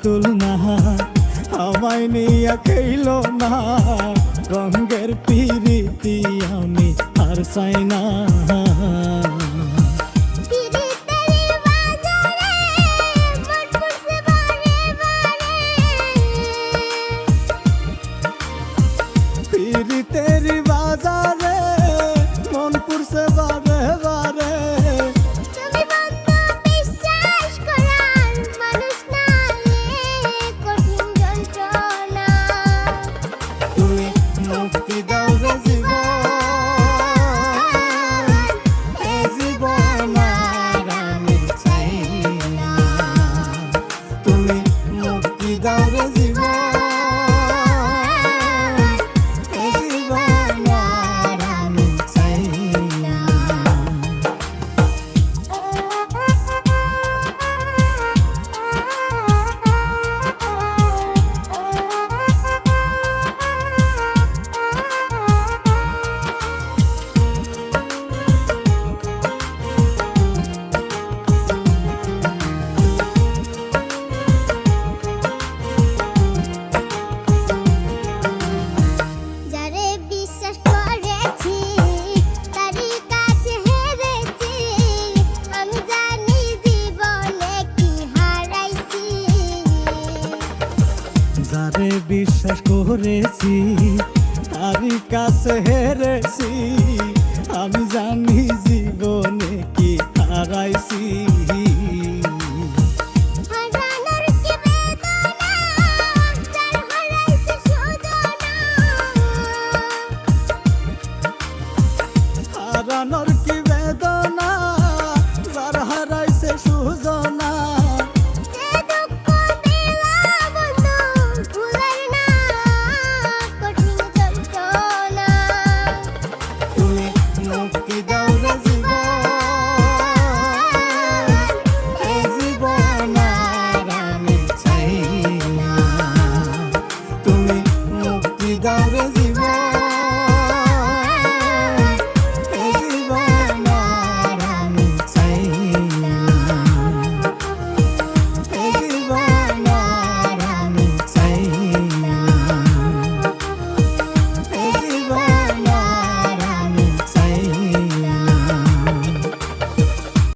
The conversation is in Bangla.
পুতুল না, আমায় নিয়া খেইল না, রঙের পিরিতি আমি আর চাই না। পিরিতেরি বাজারে মন পুরছে বারে বারে, তুমি মুক্তি দাও রে জীবন, এ জীবন আর আমি চাই না। তুমি মুক্তি দাও রে জীবন, এ জীবন আর আমি চাই না। যারে বিশ্বাস করেছি তারই কাছে হেরেছি, আমি জানি জীবনে কি হারাইছি।